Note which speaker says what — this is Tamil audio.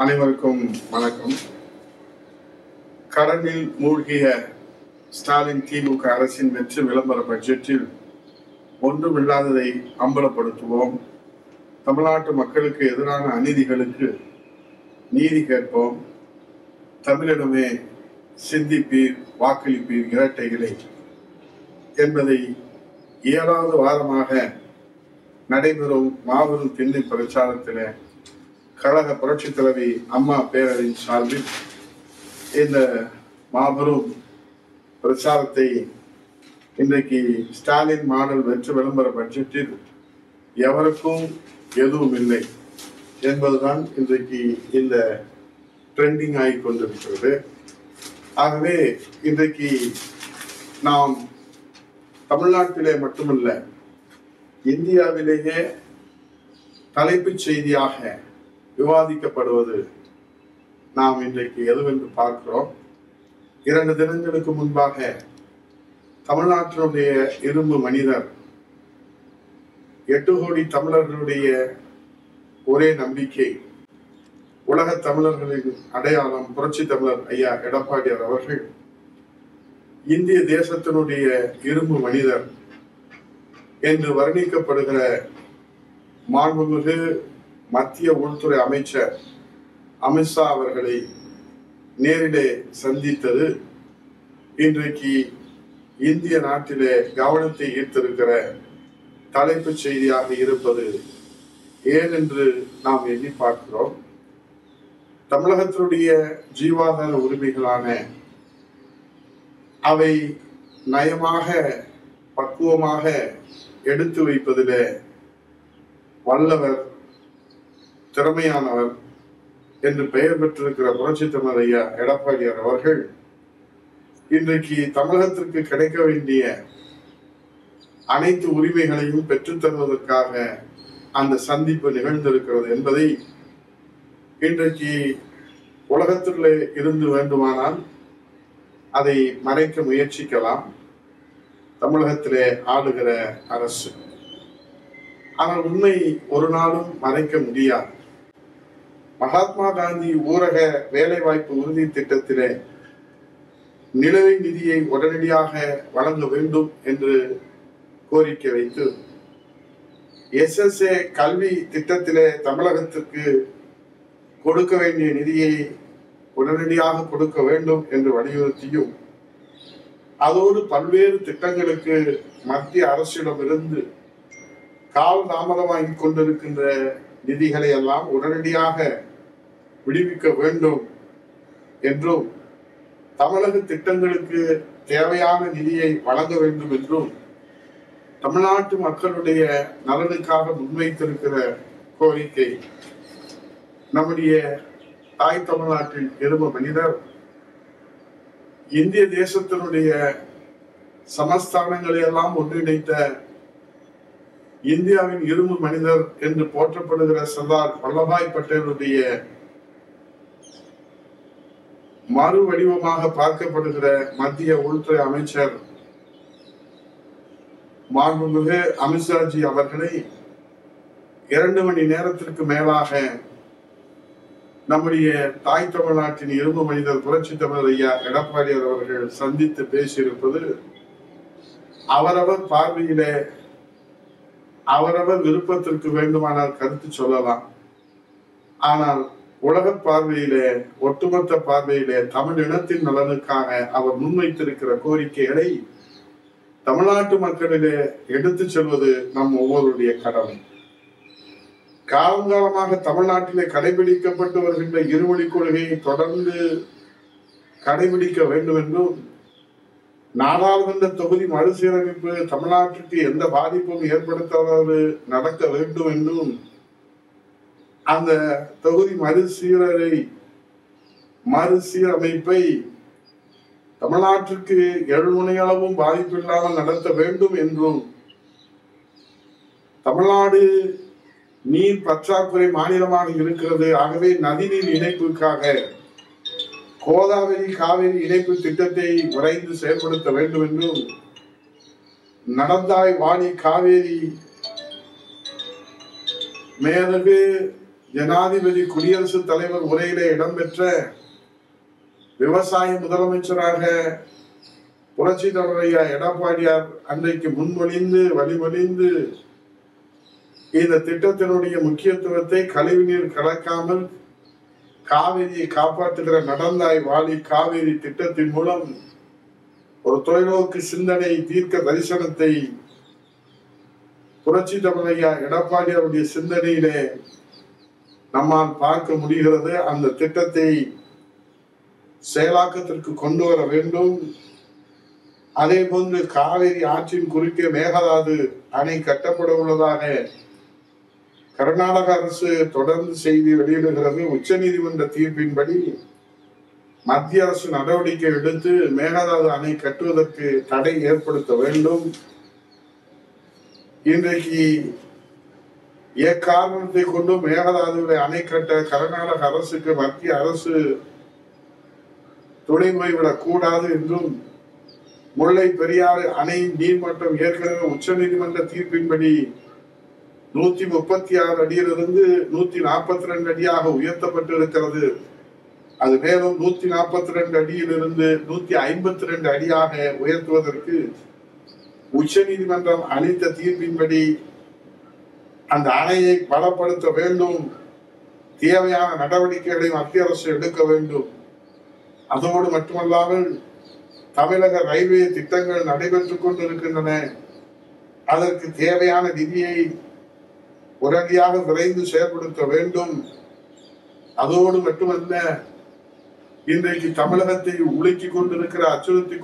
Speaker 1: அனைவருக்கும் வணக்கம். கடனில் மூழ்கிய ஸ்டாலின் திமுக அரசின் வெற்றி விளம்பர பட்ஜெட்டில் ஒன்றுமில்லாததை அம்பலப்படுத்துவோம். தமிழ்நாட்டு மக்களுக்கு எதிரான அநீதிகளுக்கு நீதி கேட்போம். தமிழிடமே சிந்திப்பீர், வாக்களிப்பீர் இரட்டைகளை என்பதை 7வது வாரமாக நடைபெறும் மாபெரும் திண்ணை பிரச்சாரத்தில் கழக புரட்சித் தலைவி அம்மா பேரவையின் சார்பில் இந்த மாபெரும் பிரச்சாரத்தை இன்றைக்கு ஸ்டாலின் மாடல் வெற்றி விளம்பர பட்ஜெட்டில் எவருக்கும் எதுவும் இல்லை என்பதுதான் இன்றைக்கு இந்த ட்ரெண்டிங் ஆகி கொண்டிருக்கிறது. ஆகவே இன்றைக்கு நாம் தமிழ்நாட்டிலே மட்டுமல்ல, இந்தியாவிலேயே தலைப்புச் செய்தியாக விவாதிக்கப்படுவது நாம் இன்றைக்கு எதுவென்று பார்க்கிறோம். 2 தினங்களுக்கு முன்பாக தமிழ்நாட்டினுடைய இரும்பு மனிதர், 8 கோடி தமிழர்களுடைய ஒரே நம்பிக்கை, உலக தமிழர்களின் அடையாளம் புரட்சி தமிழர் ஐயா எடப்பாடியார் அவர்கள் இந்திய தேசத்தினுடைய இரும்பு மனிதர் என்று வர்ணிக்கப்படுகிற மாண்புமிகு மத்திய உள்துறை அமைச்சர் அமித்ஷா அவர்களை நேரிலே சந்தித்தது இன்றைக்கு இந்திய நாட்டிலே கவனத்தை ஈர்த்திருக்கிற தலைப்புச் செய்தியாக இருப்பது ஏன் என்று நாம் எண்ணி பார்க்கிறோம். தமிழகத்தினுடைய ஜீவாதார உரிமைகளான அவை நயமாக பக்குவமாக எடுத்து வைப்பதிலே வல்லவர், திறமையானவர் என்று பெயர் பெற்றிருக்கிற புரட்சி தமிழர் ஐயா எடப்பாடியார் அவர்கள் இன்றைக்கு தமிழகத்திற்கு கிடைக்க வேண்டிய அனைத்து உரிமைகளையும் பெற்றுத் தருவதற்காக அந்த சந்திப்பு நிகழ்ந்திருக்கிறது என்பதை இன்றைக்கு உலகத்திலே இருந்து வேண்டுமானால் அதை மறைக்க முயற்சிக்கலாம் தமிழகத்திலே ஆளுகிற அரசு. ஆனால் உண்மை ஒரு நாளும் மறைக்க முடியாது. மகாத்மா காந்தி ஊரக வேலைவாய்ப்பு உறுதி திட்டத்திலே நிலுவை நிதியை உடனடியாக வழங்க வேண்டும் என்று கோரிக்கை வைத்து SSA கல்வி திட்டத்திலே தமிழகத்திற்கு கொடுக்க வேண்டிய நிதியை உடனடியாக கொடுக்க வேண்டும் என்று வலியுறுத்தியும், அதோடு பல்வேறு திட்டங்களுக்கு மத்திய அரசிடமிருந்து கால் தாமதமாகி கொண்டிருக்கின்ற நிதிகளை எல்லாம் உடனடியாக விடுவிக்க வேண்டும் என்றும், தமிழக திட்டங்களுக்கு தேவையான நிதியை வழங்க வேண்டும் என்றும் தமிழ்நாட்டு மக்களுடைய நலனுக்காக முன்வைத்திருக்கிற கோரிக்கை நம்முடைய தாய் தமிழ்நாட்டின் இரும்பு மனிதர், இந்திய தேசத்தினுடைய சமஸ்தானங்களை எல்லாம் ஒன்றிணைத்த இந்தியாவின் இரும்பு மனிதர் என்று போற்றப்படுகிற சர்தார் வல்லபாய் பட்டேலுடைய மறு வடிவமாக பார்க்கப்படுகிற மத்திய உள்துறை அமைச்சர் மாண்புமிகு அமித்ஷாஜி அவர்களை 2 மணி நேரத்திற்கு மேலாக நம்முடைய தாய் தமிழ்நாட்டின் இரும்பு மனிதர் புரட்சி தமிழர் ஐயா எடப்பாடியார் அவர்கள் சந்தித்து பேசியிருப்பது அவரவர் பார்வையிலே அவரவர் விருப்பத்திற்கு வேண்டுமானால் கருத்து சொல்லலாம். ஆனால் உலக பார்வையிலே, ஒட்டுமொத்த பார்வையிலே தமிழ் இனத்தின் நலனுக்காக அவர் முன்வைத்திருக்கிற கோரிக்கைகளை தமிழ்நாட்டு மக்களிலே எடுத்து செல்வது நம் ஒவ்வொருடைய கடமை. காலங்காலமாக தமிழ்நாட்டிலே கடைபிடிக்கப்பட்டு வருகின்ற இருமொழி கொள்கையை தொடர்ந்து கடைபிடிக்க வேண்டும் என்றும், நாடாளுமன்ற தொகுதி மறுசீரமைப்பு தமிழ்நாட்டிற்கு எந்த பாதிப்பும் ஏற்படுத்தாது நடக்க வேண்டும் என்றும், அந்த தொகுதி மறுசீரமைப்பை தமிழ்நாட்டிற்கு 7 முனையளவும் பாதிப்பில்லாமல் நடத்த வேண்டும் என்றும், தமிழ்நாடு நீர் பற்றாக்குறை மாநிலமாக இருக்கிறது, ஆகவே நதிநீர் இணைப்புக்காக கோதாவரி காவிரி இணைப்பு திட்டத்தை விரைந்து செயல்படுத்த வேண்டும் என்றும், நடந்தாய் வாணி காவேரி மேலகு ஜனாதிபதி குடியரசுத் தலைவர் உரையிலே இடம்பெற்ற விவசாய முதலமைச்சராக புரட்சி தலைவர் எடப்பாடியார் அன்றைக்கு முன்மொழிந்து வழிமொழிந்து இந்த திட்டத்தினுடைய முக்கியத்துவத்தை கழிவுநீர் கலக்காமல் காவிரியை காப்பாற்றுகிற நடந்தாய் வாழி காவிரி திட்டத்தின் மூலம் ஒரு தொலைநோக்கு சிந்தனை தீர்க்க தரிசனத்தை புரட்சி தலைவர் எடப்பாடியாருடைய சிந்தனையிலே நம்மால் பார்க்க முடிகிறது. அந்த திட்டத்தை செயலாக்கத்திற்கு கொண்டு வர வேண்டும். அதே போன்று காவிரி ஆற்றின் குறுக்கே மேகதாது அணை கட்டப்பட உள்ளதாக கர்நாடக அரசு தொடர்ந்து செய்தி வெளியிடுகிறது. உச்ச நீதிமன்ற தீர்ப்பின்படி மத்திய அரசு நடவடிக்கை எடுத்து மேகதாது அணை கட்டுவதற்கு தடை ஏற்படுத்த வேண்டும். இன்றைக்கு எக்காரணத்தை கொண்டு மேகதாதுவை அணை கட்ட கர்நாடக அரசுக்கு மத்திய அரசு துணை போய்விடக் கூடாது என்றும், முல்லை பெரியாறு அணை நீர்மட்டம் ஏற்கனவே உச்ச நீதிமன்ற தீர்ப்பின்படி 136 அடியிலிருந்து 142 அடியாக உயர்த்தப்பட்டிருக்கிறது. அது மேலும் 142 அடியிலிருந்து 152 அடியாக உயர்த்துவதற்கு உச்ச நீதிமன்றம் அளித்த தீர்ப்பின்படி அந்த அணையை பலப்படுத்த வேண்டும். தேவையான நடவடிக்கைகளை மத்திய அரசு எடுக்க வேண்டும். அதோடு மட்டுமல்லாமல் தமிழக ரயில்வே திட்டங்கள் நடைபெற்றுக் கொண்டிருக்கின்றன. அதற்கு தேவையான நிதியை உடனடியாக விரைந்து செயல்படுத்த வேண்டும். அதோடு மட்டுமல்ல, இன்றைக்கு தமிழகத்தை உலுக்கிக் கொண்டிருக்கிற அச்சுறுத்தி